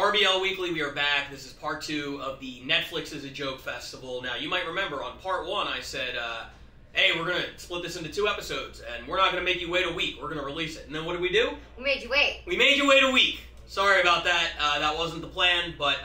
RBL Weekly, we are back. This is part 2 of the Netflix is a Joke Festival. Now, you might remember on part 1 I said, hey, we're going to split this into 2 episodes, and we're not going to make you wait a week. We're going to release it. And then what did we do? We made you wait. We made you wait a week. Sorry about that. That wasn't the plan, but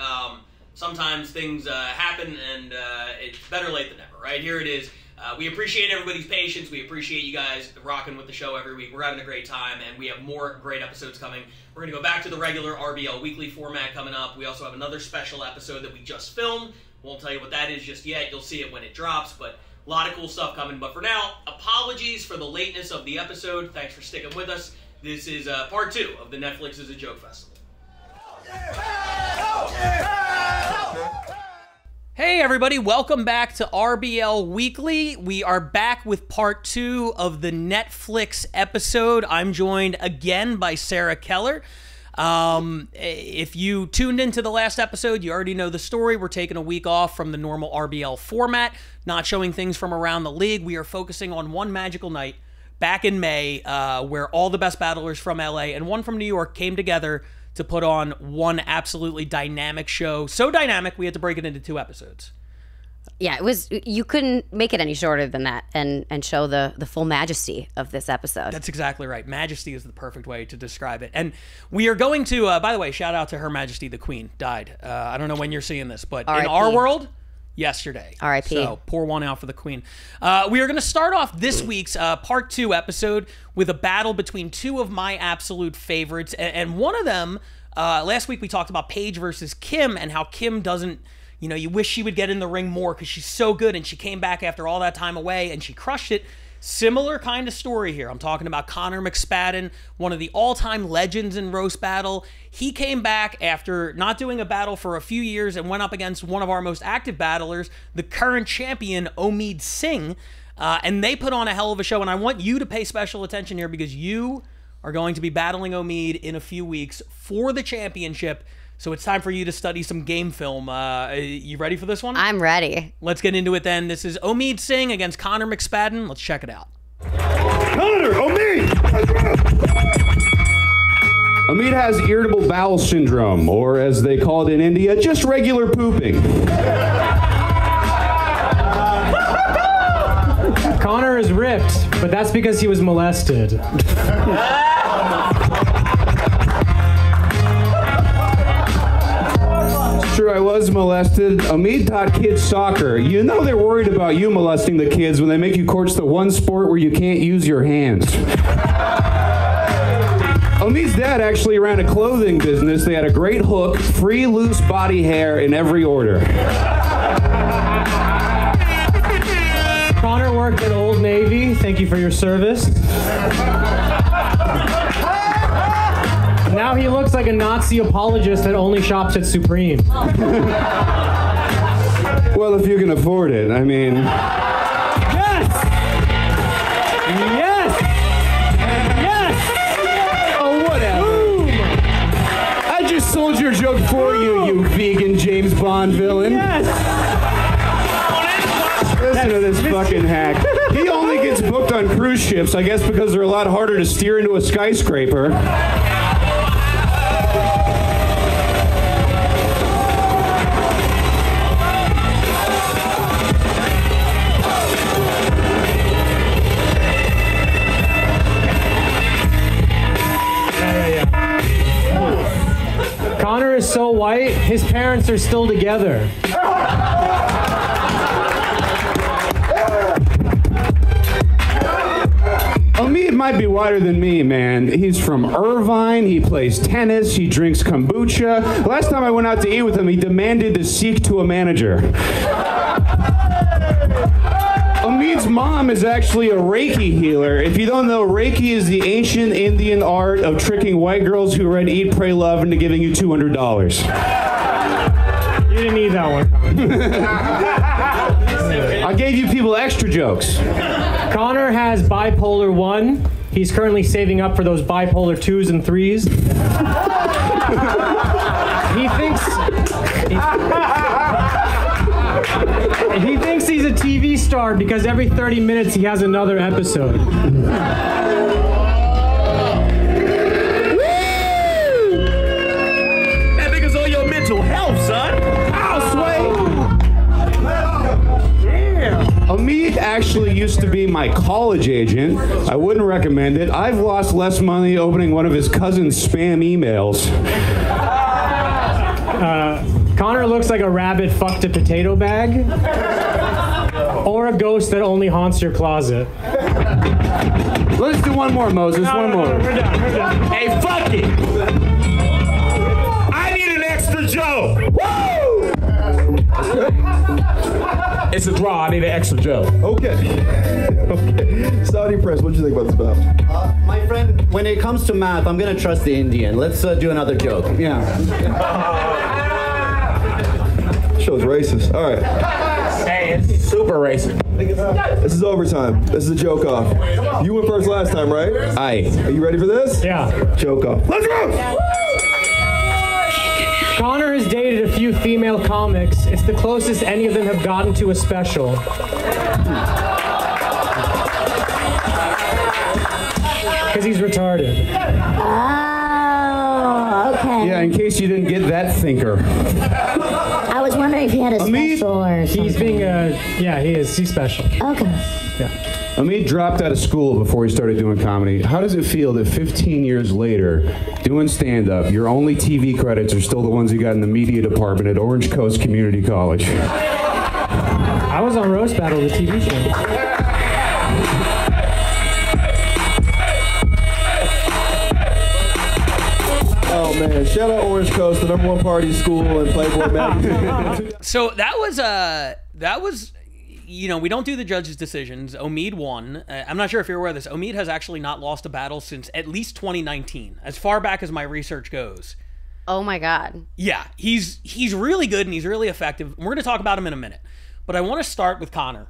sometimes things happen, and it's better late than never, right? Here it is. We appreciate everybody's patience. We appreciate you guys rocking with the show every week. We're having a great time, and we have more great episodes coming. We're going to go back to the regular RBL Weekly format coming up. We also have another special episode that we just filmed. Won't tell you what that is just yet. You'll see it when it drops, but a lot of cool stuff coming. But for now, apologies for the lateness of the episode. Thanks for sticking with us. This is part 2 of the Netflix is a Joke Festival. Hey everybody, welcome back to RBL Weekly. We are back with part 2 of the Netflix episode. I'm joined again by Sarah Keller. If you tuned into the last episode, you already know the story. We're taking a week off from the normal RBL format, not showing things from around the league. We are focusing on one magical night back in May where all the best battlers from LA and one from New York came together to put on one absolutely dynamic show. So dynamic, we had to break it into 2 episodes. Yeah, it was. You couldn't make it any shorter than that and show the full majesty of this episode. That's exactly right. Majesty is the perfect way to describe it. And we are going to, by the way, shout out to Her Majesty the Queen, died. I don't know when you're seeing this, but in our world, yesterday. R.I.P. So pour one out for the Queen. We are going to start off this week's part 2 episode with a battle between 2 of my absolute favorites. And one of them, last week we talked about Paige versus Kim and how Kim doesn't, you know, you wish she would get in the ring more because she's so good and she came back after all that time away and she crushed it. Similar kind of story here. I'm talking about Connor McSpadden, one of the all-time legends in roast battle. He came back after not doing a battle for a few years and went up against one of our most active battlers, the current champion, Omid Singh. And they put on a hell of a show. And I want you to pay special attention here because you are going to be battling Omid in a few weeks for the championship. So it's time for you to study some game film. You ready for this one? I'm ready. Let's get into it then. This is Omid Singh against Connor McSpadden. Let's check it out. Connor, Omid! Omid has irritable bowel syndrome, or as they call it in India, just regular pooping. Connor is ripped, but that's because he was molested. True, I was molested. Omid taught kids soccer. You know they're worried about you molesting the kids when they make you coach the one sport where you can't use your hands. Omid's dad actually ran a clothing business. They had a great hook, free loose body hair in every order. Connor worked at Old Navy. Thank you for your service. Now he looks like a Nazi apologist that only shops at Supreme. Well, if you can afford it, I mean... Yes! Yes! Yes! Oh, whatever. Boom! I just sold your joke for you, you vegan James Bond villain. Yes! Listen to this fucking hack. He only gets booked on cruise ships, I guess because they're a lot harder to steer into a skyscraper. Connor is so white, his parents are still together. Omid might be whiter than me, man. He's from Irvine, he plays tennis, he drinks kombucha. Last time I went out to eat with him, he demanded to seek to a manager. Omid's mom is actually a Reiki healer. If you don't know, Reiki is the ancient Indian art of tricking white girls who read Eat, Pray, Love into giving you $200. You didn't need that one. I gave you people extra jokes. Connor has bipolar 1. He's currently saving up for those bipolar 2s and 3s. He thinks he's a TV star because every 30 minutes he has another episode. That nigga's on your actually used to be my college agent. I wouldn't recommend it. I've lost less money opening one of his cousin's spam emails. Connor looks like a rabbit fucked a potato bag, or a ghost that only haunts your closet. Let's do one more, Moses. One more. We're done. Hey, fuck it! I need an extra Joe! Woo! It's a draw. I need an extra Joe. Okay. Saudi Press, what do you think about this battle? My friend, when it comes to math, I'm gonna trust the Indian. Let's do another joke. Yeah. Show's racist. All right. Hey, it's super racist. This is overtime. This is a joke off. You went first last time, right? Aye. Are you ready for this? Yeah. Joke off. Let's go! Connor has dated a few female comics. It's the closest any of them have gotten to a special. Because he's retarded. Oh, okay. Yeah, in case you didn't get that thinker. I was wondering if he had a Omid? special or something. He's being yeah, he is. He's special. Okay. Yeah. Omid dropped out of school before he started doing comedy. How does it feel that 15 years later, doing stand-up, your only TV credits are still the ones you got in the media department at Orange Coast Community College? I was on Roast Battle, the TV show. Oh man, shout out Orange Coast, the #1 party school and Playboy magazine. So that was, you know, we don't do the judges' decisions. Omid won. I'm not sure if you're aware of this. Omid has actually not lost a battle since at least 2019, as far back as my research goes. Oh my God. Yeah, he's really good and he's really effective. We're going to talk about him in a minute, but I want to start with Connor,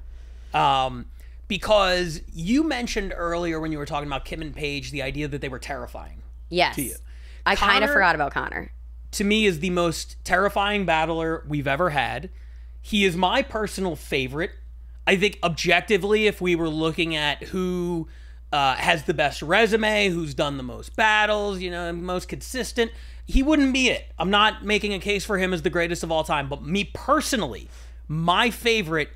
because you mentioned earlier when you were talking about Kim and Paige the idea that they were terrifying. Yes. To you. I kind of Connor, forgot about Connor. To me, is the most terrifying battler we've ever had. He is my personal favorite. I think objectively, if we were looking at who has the best resume, who's done the most battles, you know, most consistent, he wouldn't be it. I'm not making a case for him as the greatest of all time, but me personally, my favorite,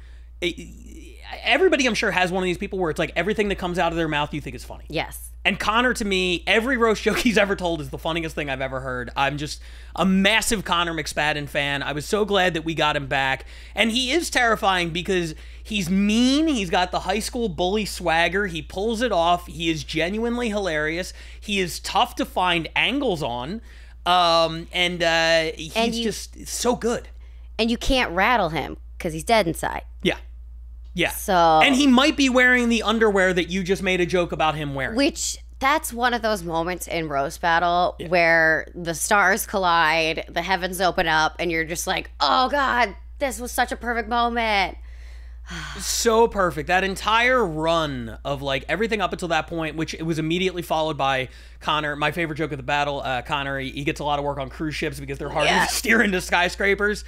everybody I'm sure has one of these people where it's like everything that comes out of their mouth you think is funny. Yes. And Connor, to me, every roast joke he's ever told is the funniest thing I've ever heard. I'm just a massive Connor McSpadden fan. I was so glad that we got him back. And he is terrifying because he's mean. He's got the high school bully swagger. He pulls it off. He is genuinely hilarious. He is tough to find angles on. He's just so good. And you can't rattle him because he's dead inside. Yeah. Yeah. So, and he might be wearing the underwear that you just made a joke about him wearing. Which, that's one of those moments in Roast Battle where the stars collide, the heavens open up, and you're just like, oh God, this was such a perfect moment. So perfect. That entire run of like everything up until that point, which it was immediately followed by Connor. My favorite joke of the battle, Connor, he gets a lot of work on cruise ships because they're hard to steer into skyscrapers.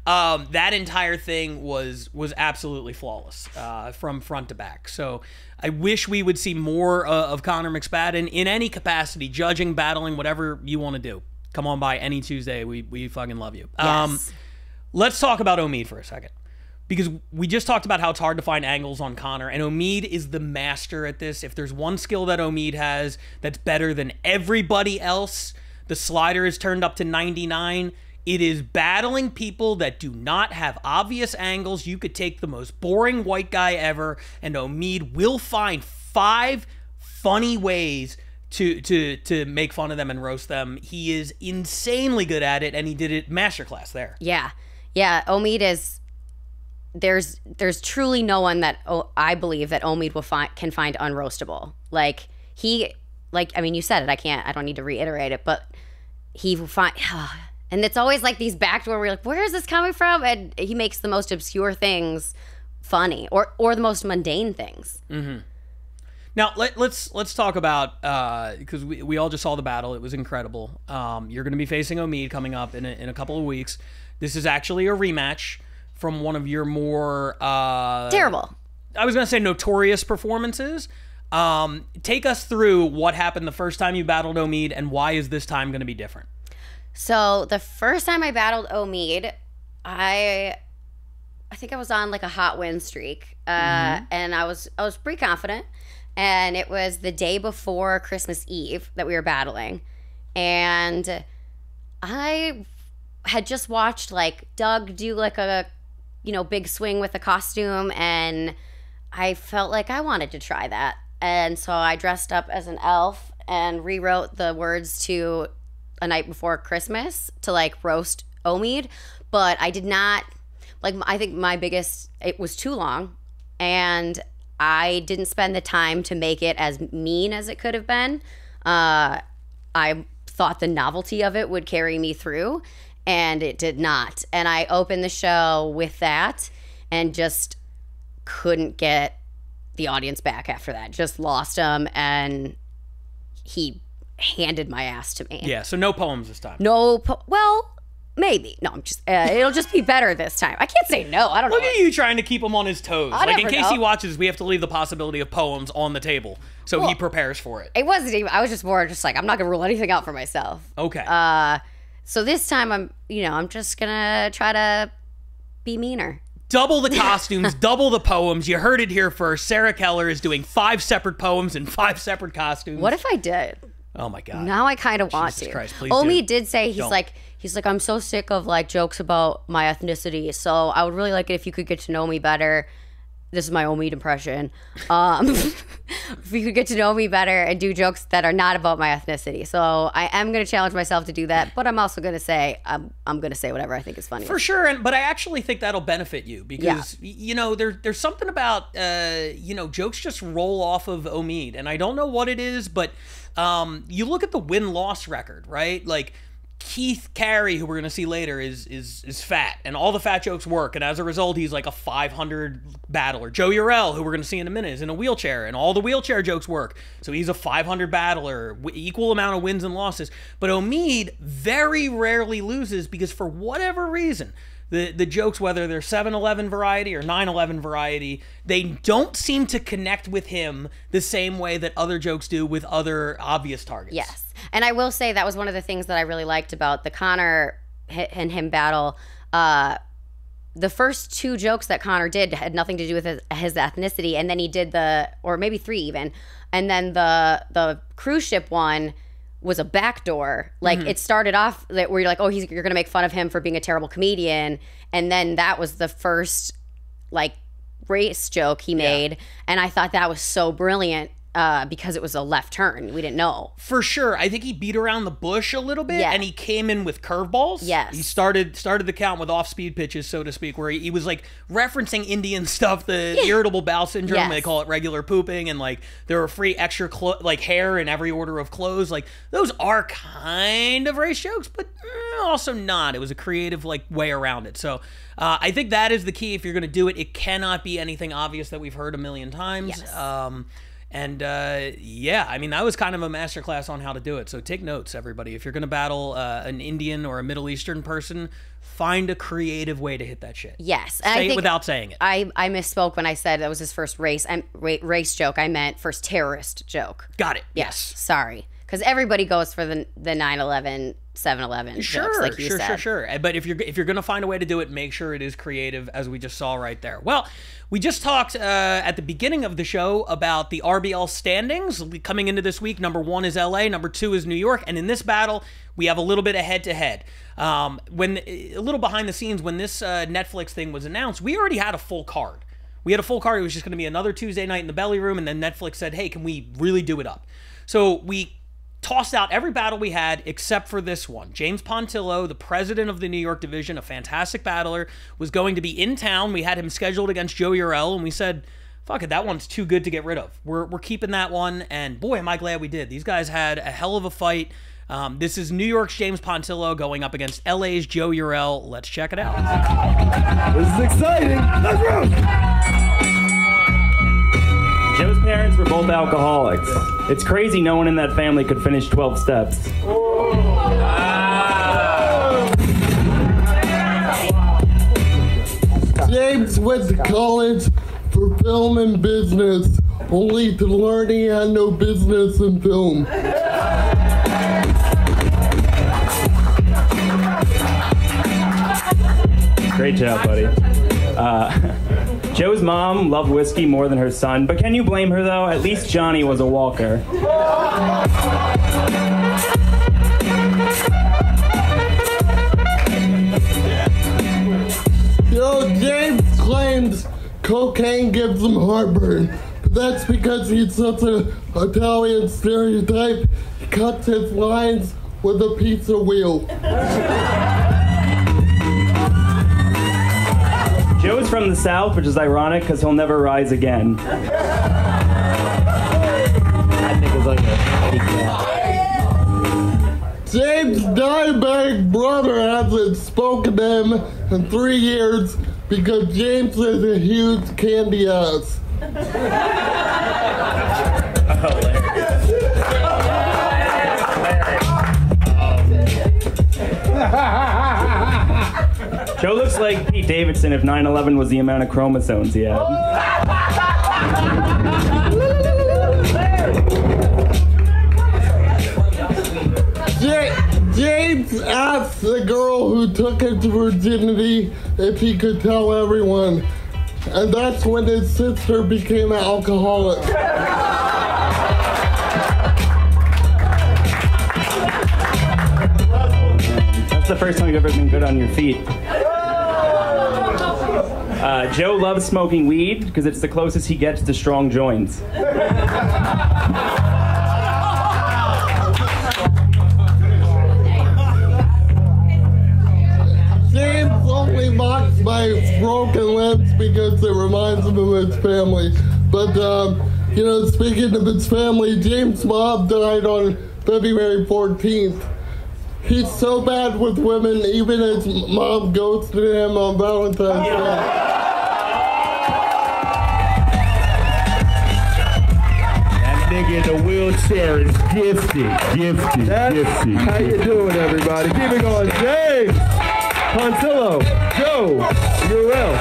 That entire thing was absolutely flawless from front to back. So I wish we would see more of Connor McSpadden in any capacity, judging, battling, whatever you want to do. Come on by any Tuesday. We fucking love you. Yes. Let's talk about Omid for a second, because we just talked about how it's hard to find angles on Connor, and Omid is the master at this. If there's one skill that Omid has that's better than everybody else, the slider is turned up to 99. It is battling people that do not have obvious angles. You could take the most boring white guy ever, and Omid will find 5 funny ways to make fun of them and roast them. He is insanely good at it, and he did it masterclass there. Yeah. Yeah, Omid is... There's truly no one that I believe that Omid can find unroastable. Like, I mean, you said it. I don't need to reiterate it, but he will find... And it's always like these backdoor where you're like, where is this coming from? And he makes the most obscure thgoing funny, or the most mundane things. Mm-hmm. Now let's talk about, because we all just saw the battle. It was incredible. You're going to be facing Omid coming up in a couple of weeks. This is actually a rematch from one of your more terrible, I was going to say notorious performances. Take us through what happened the first time you battled Omid, and why is this time going to be different? So the first time I battled Omid, I I think I was on like a hot win streak, and I was pretty confident. And it was the day before Christmas Eve that we were battling, and I had just watched like Doug do like a big swing with a costume, and I felt like I wanted to try that. And so I dressed up as an elf and rewrote the words to A Night Before Christmas to like roast Omid, but I did not like. I think it was too long, and I didn't spend the time to make it as mean as it could have been. I thought the novelty of it would carry me through, and it did not. And I opened the show with that and just couldn't get the audience back after that. Just lost him, and he handed my ass to me. Yeah, so no poems this time. Well, maybe. No, I'm just. It'll just be better this time. I can't say no. I don't know. Look at you trying to keep him on his toes. I Like in never case know. he watches, we have to leave the possibility of poems on the table, so he prepares for it. It wasn't even. I was just more just like, I'm not gonna rule anything out for myself. Okay. So this time I'm just gonna try to be meaner. Double the costumes, double the poems. You heard it here first. Sarah Keller is doing 5 separate poems and 5 separate costumes. What if I did? Oh my God. Now I kind of want Jesus to. Christ, please Omid do. did say he's like I'm so sick of like jokes about my ethnicity. So I would really like it if you could get to know me better. This is my Omid impression. If you could get to know me better and do jokes that are not about my ethnicity. So I am going to challenge myself to do that, but I'm also going to say I'm going to say whatever I think is funny. For sure, but I actually think that'll benefit you because there's something about jokes just roll off of Omid, and I don't know what it is, but you look at the win-loss record, right? Like Keith Carey, who we're going to see later, is fat, and all the fat jokes work, and as a result, he's like a 500 battler. Joe Eurell, who we're going to see in a minute, is in a wheelchair, and all the wheelchair jokes work, so he's a 500 battler, equal amount of wins and losses. But Omid very rarely loses because for whatever reason, the jokes, whether they're 7-11 variety or 9-11 variety, they don't seem to connect with him the same way that other jokes do with other obvious targets. Yes. And I will say that was one of the things that I really liked about the Connor and him battle. The first 2 jokes that Connor did had nothing to do with his ethnicity, and then he did or maybe 3 even, and then the cruise ship one was a backdoor. Like it started off where you're like, oh, you're gonna make fun of him for being a terrible comedian, and then that was the first like race joke he made, and I thought that was so brilliant. Because it was a left turn. We didn't know. For sure. I think he beat around the bush a little bit, and he came in with curveballs. Yes. He started the count with off-speed pitches, so to speak, where he was like referencing Indian stuff, the irritable bowel syndrome, Yes. they call it regular pooping, and like there were free extra hair in every order of clothes. Like those are kind of race jokes, but also not. It was a creative way around it. So I think that is the key if you're going to do it. It cannot be anything obvious that we've heard a million times. Yes. And I mean, that was kind of a masterclass on how to do it. So take notes, everybody. If you're going to battle an Indian or a Middle Eastern person, find a creative way to hit that shit. Yes. Say it without saying it. I misspoke when I said that was his first race joke. I meant first terrorist joke. Got it. Yes. Sorry. Because everybody goes for the 9/11, 7/11 jokes, like you said. Sure. But if you're going to find a way to do it, make sure it is creative, as we just saw right there. Well, we just talked at the beginning of the show about the RBL standings coming into this week. Number 1 is LA, number 2 is New York, and in this battle, we have a little bit of head-to-head. A little behind the scenes, when this Netflix thing was announced, we already had a full card. We had a full card. It was just going to be another Tuesday night in the Belly Room, and then Netflix said, hey, can we really do it up? So we tossed out every battle we had except for this one. James Pontillo, the president of the New York division, a fantastic battler, was going to be in town. We had him scheduled against Joe Eurell, and we said, fuck it, that one's too good to get rid of. We're keeping that one, and boy, am I glad we did. These guys had a hell of a fight. This is New York's James Pontillo going up against LA's Joe Eurell. Let's check it out. This is exciting. Let's go. Joe's parents were both alcoholics. It's crazy no one in that family could finish 12 steps. James went to college for film and business, only to learn he had no business in film. Great job, buddy. Joe's mom loved whiskey more than her son, but can you blame her though? At least Johnny was a walker. James claims cocaine gives him heartburn, but that's because he's such an Italian stereotype. He cuts his lines with a pizza wheel. Joe's from the South, which is ironic because he'll never rise again. That nigga's like James' diabetic brother hasn't spoken to him in 3 years because James has a huge candy ass. Joe looks like Pete Davidson if 9/11 was the amount of chromosomes he had. James asked the girl who took his virginity if he could tell everyone, and that's when his sister became an alcoholic. That's the first time you've ever been good on your feet. Joe loves smoking weed because it's the closest he gets to strong joints. James only mocks my broken limbs because it reminds him of his family. But, speaking of his family, James' mom died on February 14th. He's so bad with women, even his mom ghosted him on Valentine's Day. nigga in the wheelchair is gifted. How you doing, everybody? Keep it going. James Pontillo, Joe Eurell,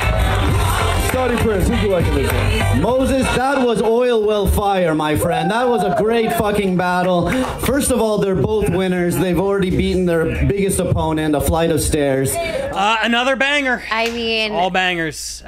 Saudi Prince. Who's you liking this one? Moses, that was oil well fire, my friend. That was a great fucking battle. First of all, they're both winners. They've already beaten their biggest opponent, a flight of stairs. Another banger. I mean, all bangers.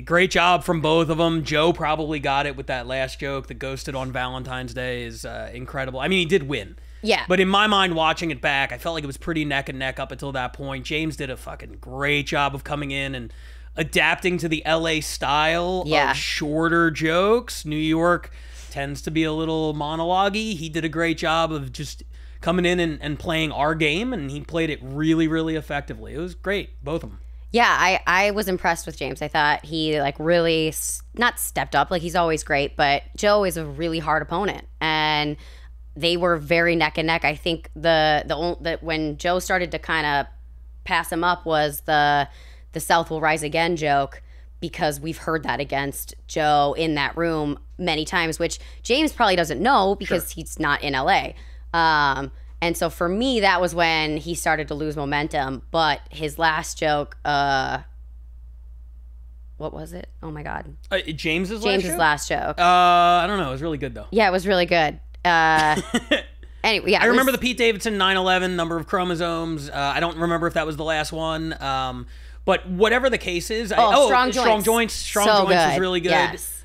Great job from both of them. Joe probably got it with that last joke. The ghosted on Valentine's Day is incredible. I mean, he did win. Yeah. But in my mind, watching it back, I felt like it was pretty neck and neck up until that point. James did a fucking great job of coming in and adapting to the LA style of shorter jokes. New York tends to be a little monologue-y. He did a great job of just coming in and playing our game, and he played it really, really effectively. It was great, both of them. Yeah, I was impressed with James. I thought he really not stepped up. He's always great, but Joe is a really hard opponent, and they were very neck and neck. I think the when Joe started to kind of pass him up was the South will rise again joke, because we've heard that against Joe in that room many times, which James probably doesn't know because he's not in LA. And so for me, that was when he started to lose momentum. But his last joke, what was it? Oh my God. James's last joke. I don't know. It was really good though. Yeah, it was really good. Anyway, yeah. I remember the Pete Davidson 9/11 number of chromosomes. I don't remember if that was the last one. But whatever the case is, Strong Joints. Strong so Joints good. was really good. Yes.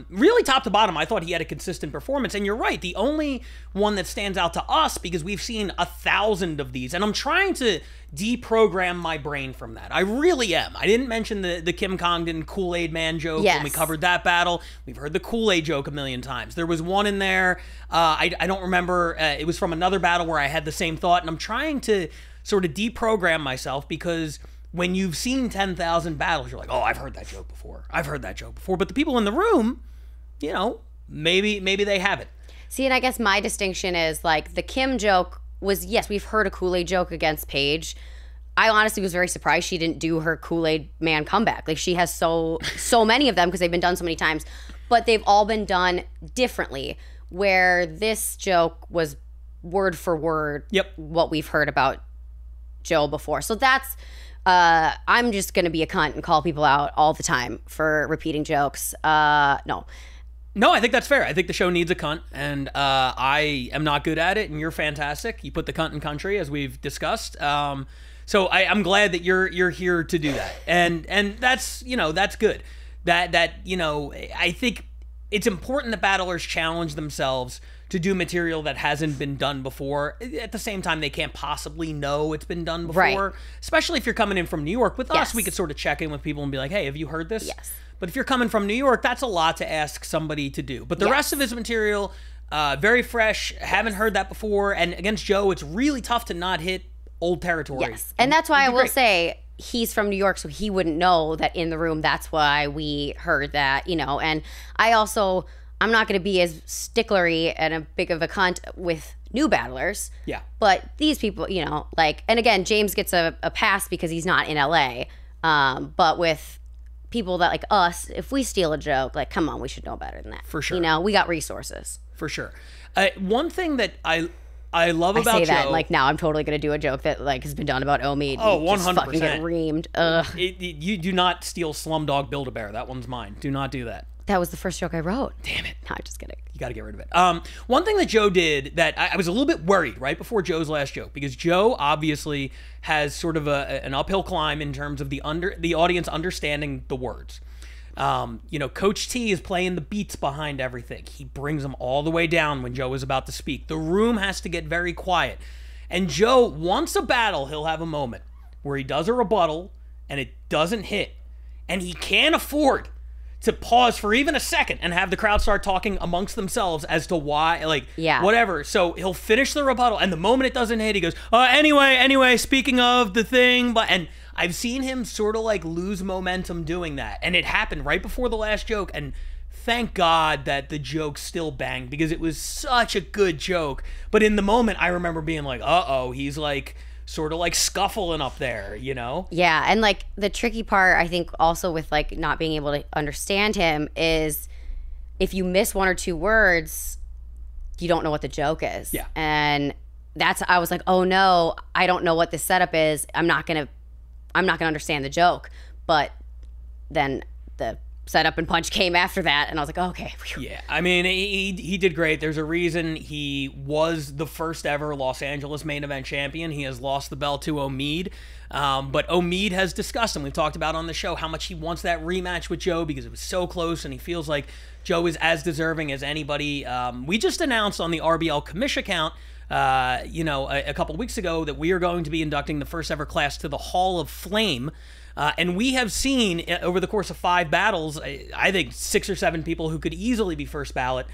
Really top to bottom, I thought he had a consistent performance. And you're right, the only one that stands out to us, because we've seen 1,000 of these, and I'm trying to deprogram my brain from that. I really am. I didn't mention the Kim Congdon Kool-Aid Man joke when we covered that battle. We've heard the Kool-Aid joke a million times. There was one in there, I don't remember, it was from another battle where I had the same thought, and I'm trying to sort of deprogram myself, because when you've seen 10,000 battles, you're like, oh, I've heard that joke before. But the people in the room, maybe they haven't. See, and I guess my distinction is the Kim joke was, yes, we've heard a Kool-Aid joke against Paige. I honestly was very surprised she didn't do her Kool-Aid Man comeback. She has so many of them because they've been done so many times, but they've all been done differently, where this joke was word for word what we've heard about Joe before. So that's... I'm just going to be a cunt and call people out all the time for repeating jokes. No. No, I think that's fair. I think the show needs a cunt, and I am not good at it, and you're fantastic. You put the cunt in country, as we've discussed. So I'm glad that you're here to do that, and that's that's good. That I think it's important that battlers challenge themselves to do material that hasn't been done before. At the same time, they can't possibly know it's been done before, right. Especially if you're coming in from New York. With Yes. us, we could sort of check in with people and be like, hey, have you heard this? Yes. But if you're coming from New York, that's a lot to ask somebody to do. But the Yes. rest of his material, very fresh, haven't heard that before. And against Joe, it's really tough to not hit old territory. Yes. And that's why I will great. say he's from New York, so he wouldn't know that in the room. That's why we heard that, And I'm not going to be as sticklery and a big of a cunt with new battlers. Yeah. But these people, and again, James gets a pass because he's not in LA. But with people that like us, if we steal a joke, like, come on, we should know better than that. For sure. We got resources. For sure. One thing that I love about I say Joe, that like now I'm totally going to do a joke that like has been done about Omid. Oh, and just 100%. fucking get reamed. Ugh. You do not steal Slumdog Build-A-Bear. That one's mine. Do not do that. That was the first joke I wrote. Damn it. No, I'm just kidding. You got to get rid of it. One thing that Joe did that I was a little bit worried right before Joe's last joke, because Joe obviously has sort of an uphill climb in terms of the audience understanding the words. Coach T is playing the beats behind everything. He brings them all the way down when Joe is about to speak. The room has to get very quiet. And Joe, once a battle, he'll have a moment where he does a rebuttal and it doesn't hit. And he can't afford to pause for even a second and have the crowd start talking amongst themselves as to why, whatever. So he'll finish the rebuttal, and the moment it doesn't hit, he goes, anyway, speaking of the thing, and I've seen him sort of like lose momentum doing that. And it happened right before the last joke, and thank God that the joke still banged, because it was such a good joke. But in the moment, I remember being like, he's like sort of like scuffling up there, Yeah, and like the tricky part, I think, also with like not being able to understand him is if you miss one or two words, you don't know what the joke is. Yeah. And I was like, oh no, I don't know what this setup is. I'm not gonna understand the joke. But then the setup and punch came after that, and I was like, okay. Yeah, I mean, he did great. There's a reason he was the first ever Los Angeles main event champion. He has lost the belt to Omid, but Omid has discussed, and we've talked about on the show, how much he wants that rematch with Joe because it was so close, and he feels like Joe is as deserving as anybody. We just announced on the RBL Commissioner account, a couple weeks ago, that we are going to be inducting the first ever class to the Hall of Flame. And we have seen over the course of 5 battles, I think 6 or 7 people who could easily be first ballot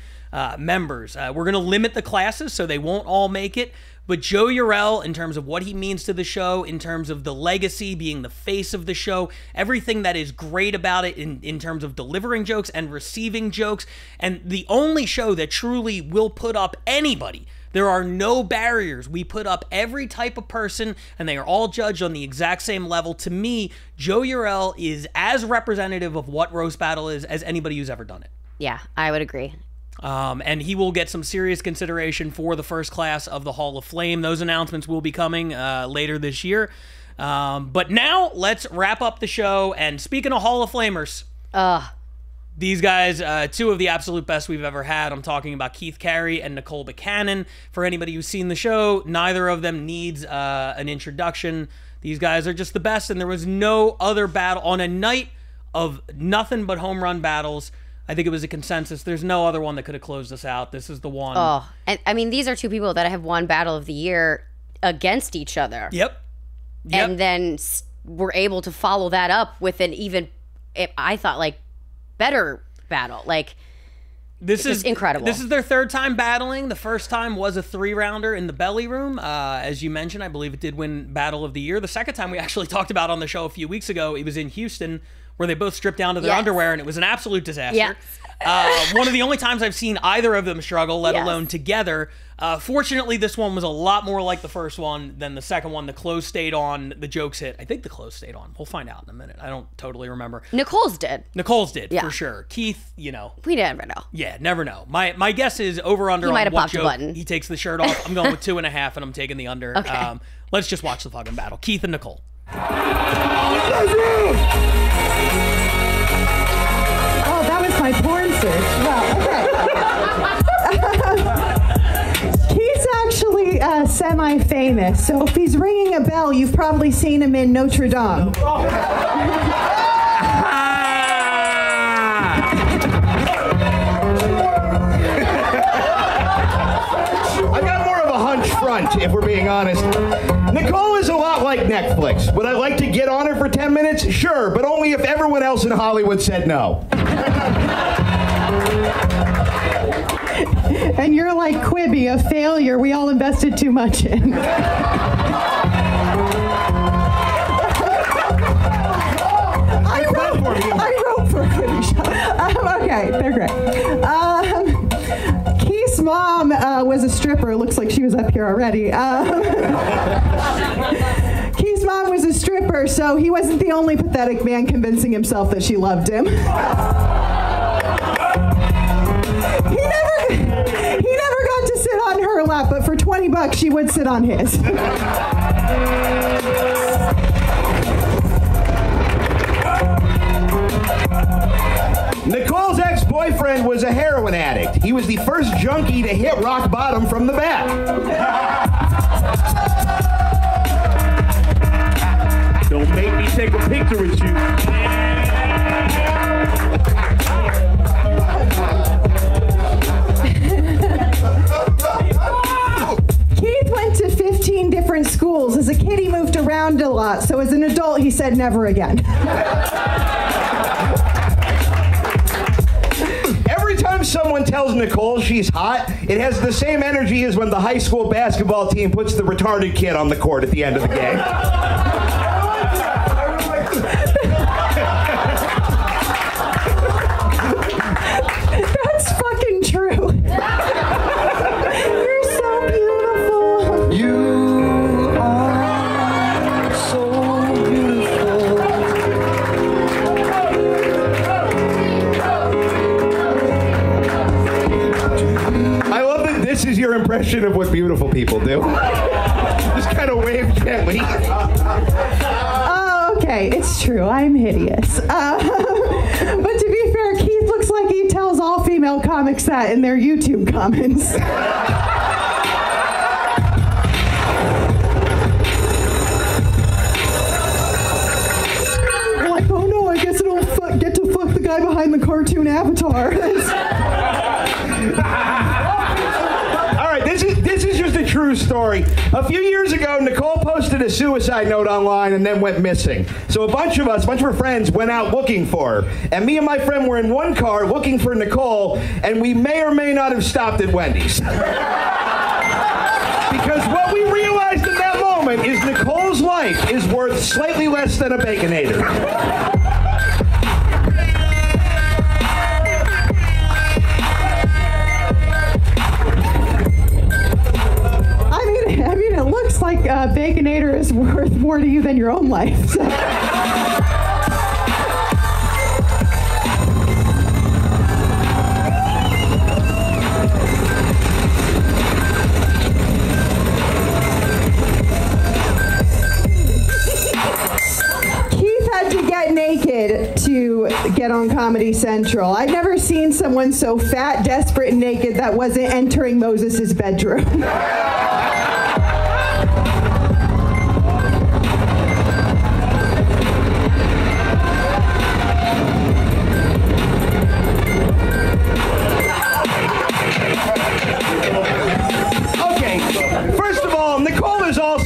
members. We're going to limit the classes so they won't all make it. But Joe Eurell, in terms of what he means to the show, in terms of the legacy, being the face of the show, everything that is great about it in terms of delivering jokes and receiving jokes, and the only show that truly will put up anybody. There are no barriers. We put up every type of person, and they are all judged on the exact same level. To me, Joe Eurell is as representative of what roast battle is as anybody who's ever done it. Yeah, I would agree. And he will get some serious consideration for the first class of the Hall of Flame. Those announcements will be coming later this year. But now, let's wrap up the show. And speaking of Hall of Flamers... These guys, 2 of the absolute best we've ever had. I'm talking about Keith Carey and Nicole Becannon. For anybody who's seen the show, neither of them needs an introduction. These guys are just the best, and there was no other battle on a night of nothing but home run battles. I think it was a consensus. There's no other one that could have closed us out. This is the one. Oh, and I mean, these are 2 people that have won Battle of the Year against each other. Yep. And then were able to follow that up with an even, I thought, like, better battle. Like, this is incredible. This is their 3rd time battling. The first time was a 3-rounder in the belly room. As you mentioned, I believe it did win Battle of the Year. The second time we actually talked about on the show a few weeks ago, it was in Houston, where they both stripped down to their underwear, and it was an absolute disaster. Yes. One of the only times I've seen either of them struggle, let alone together. Fortunately, this one was a lot more like the first one than the second one. The close stayed on, the jokes hit. I think the close stayed on. We'll find out in a minute. I don't totally remember. Nicole's did, for sure. Keith, we never know. Yeah, never know. My guess is over-under he might on have what popped joke a button. He takes the shirt off. I'm going with 2.5, and I'm taking the under. Okay. Let's just watch the fucking battle. Keith and Nicole. Oh, Oh, that was my porn search. Well, okay. He's actually semi-famous, so if he's ringing a bell, you've probably seen him in Notre Dame. I got more of a hunch front, if we're being honest. Nicole is a lot like Netflix. Would I like to get on her for 10 minutes? Sure, but only if everyone else in Hollywood said no. And you're like Quibi, a failure we all invested too much in. I wrote for Quibi Show. Okay, they're great. Keith's mom was a stripper. Looks like she was up here already. Keith's mom was a stripper, so he wasn't the only pathetic man convincing himself that she loved him. He never got to sit on her lap, but for $20 she would sit on his. Nicole's ex-boyfriend was a heroin addict. He was the first junkie to hit rock bottom from the back. Don't make me take a picture with you. Keith went to 15 different schools. As a kid, he moved around a lot, so as an adult, he said never again. Every time someone tells Nicole she's hot, it has the same energy as when the high school basketball team puts the retarded kid on the court at the end of the game. That's fucking true. You're so beautiful. You are so beautiful. I love that this is your impression of what beautiful people do. Just kind of wave gently. Oh, okay, it's true. I'm hideous. But to be fair, Keith looks like he tells all female comics that in their YouTube comments. Like, oh no, I guess I don't get to fuck the guy behind the cartoon avatar. All right, this is just a true story. A few years ago, Nicole posted a suicide note online and then went missing. So a bunch of her friends went out looking for her. And me and my friend were in one car looking for Nicole, and we may or may not have stopped at Wendy's. Because what we realized in that moment is Nicole's life is worth slightly less than a Baconator. I mean, it looks like Baconator is worth more to you than your own life. So. Keith had to get naked to get on Comedy Central. I've never seen someone so fat, desperate, and naked that wasn't entering Moses' bedroom.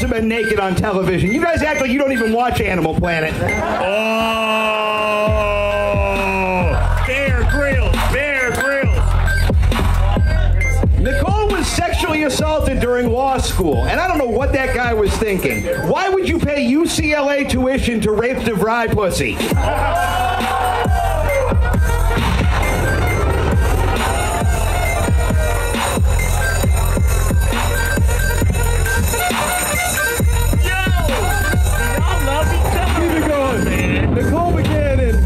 Been naked on television. You guys act like you don't even watch Animal Planet. Oh, Bear Grylls. Nicole was sexually assaulted during law school, and I don't know what that guy was thinking. Why would you pay UCLA tuition to rape DeVry pussy? Nicole Becannon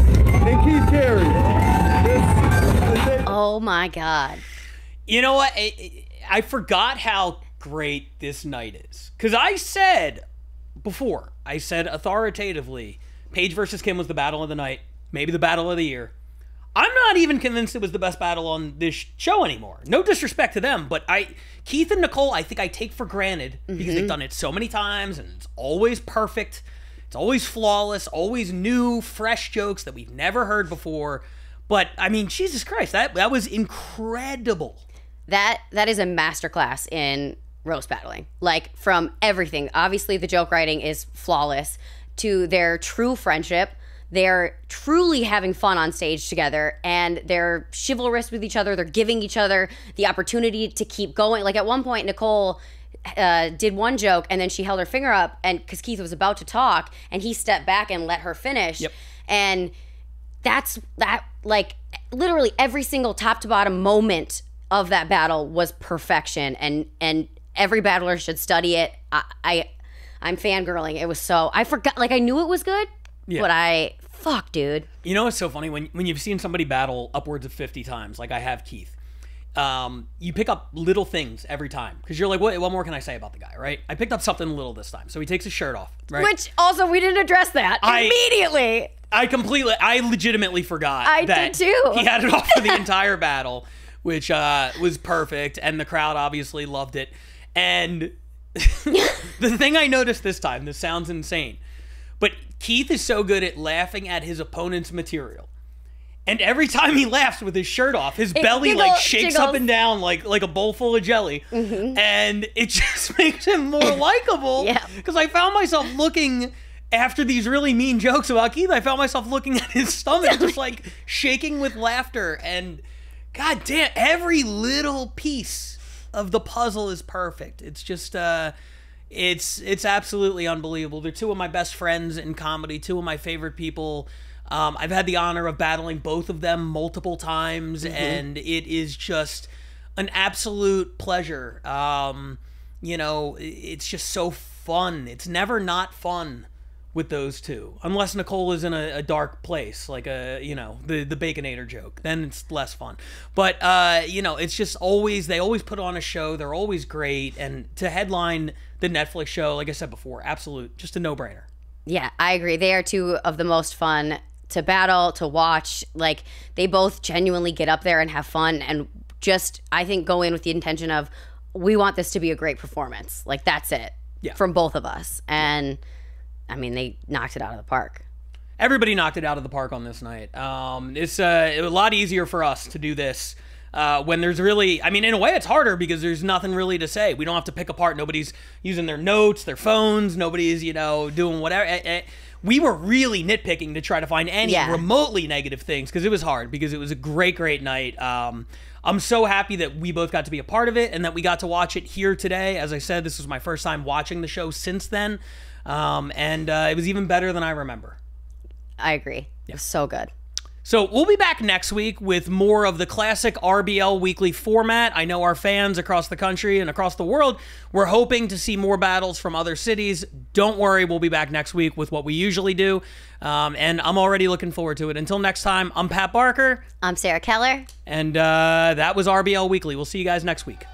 and Keith Carey. Oh my God. You know what? I forgot how great this night is. Because I said before, authoritatively, Paige versus Kim was the battle of the night, maybe the battle of the year. I'm not even convinced it was the best battle on this show anymore. No disrespect to them, but Keith and Nicole, I think I take for granted because they've done it so many times and it's always perfect. It's always flawless, always new, fresh jokes that we've never heard before. But, I mean, Jesus Christ, that was incredible. That is a masterclass in roast battling. Like, from everything. Obviously, the joke writing is flawless, to their true friendship. They're truly having fun on stage together, and they're chivalrous with each other. They're giving each other the opportunity to keep going. Like, at one point, Nicole did one joke, and then she held her finger up, and because Keith was about to talk, and he stepped back and let her finish. Yep. And like, literally every single top to bottom moment of that battle was perfection, and every battler should study it. I'm fangirling. It was so, I forgot, like, I knew it was good. Yeah. But fuck, dude. You know what's so funny? When you've seen somebody battle upwards of 50 times, like I have Keith, you pick up little things every time. Because you're like, what more can I say about the guy, right? I picked up something little this time. So he takes his shirt off, right? Which, also, we didn't address that immediately. I legitimately forgot did too. He had it off for the entire battle, which was perfect. And the crowd obviously loved it. And the thing I noticed this time, this sounds insane, but Keith is so good at laughing at his opponent's material. And every time he laughs with his shirt off, his belly shakes up and down like a bowl full of jelly. And it just makes him more likable. Because I found myself looking, after these really mean jokes about Keith, I found myself looking at his stomach just like shaking with laughter. And god damn, every little piece of the puzzle is perfect. It's just it's absolutely unbelievable. They're two of my best friends in comedy, two of my favorite people. I've had the honor of battling both of them multiple times, and it is just an absolute pleasure. You know, it's just so fun. It's never not fun with those two, unless Nicole is in a dark place, like the Baconator joke. Then it's less fun. But you know, it's just always, they always put on a show. They're always great, and to headline the Netflix show, like I said before, absolute, just a no-brainer. Yeah, I agree. They are two of the most fun to battle, to watch. Like, they both genuinely get up there and have fun, and just, I think, go in with the intention of, we want this to be a great performance. Like, that's it. Yeah. From both of us. And I mean, they knocked it out of the park. Everybody knocked it out of the park on this night. It's a lot easier for us to do this when there's really, I mean, in a way it's harder because there's nothing really to say. We don't have to pick apart. Nobody's using their notes, their phones. Nobody's, doing whatever. We were really nitpicking to try to find any remotely negative things because it was hard, because it was a great, great night. I'm so happy that we both got to be a part of it and that we got to watch it here today. As I said, this was my first time watching the show since then. And it was even better than I remember. I agree. It was so good. So we'll be back next week with more of the classic RBL weekly format. I know our fans across the country and across the world were hoping to see more battles from other cities. Don't worry, we'll be back next week with what we usually do. And I'm already looking forward to it. Until next time, I'm Pat Barker. I'm Sarah Keller. And that was RBL Weekly. We'll see you guys next week.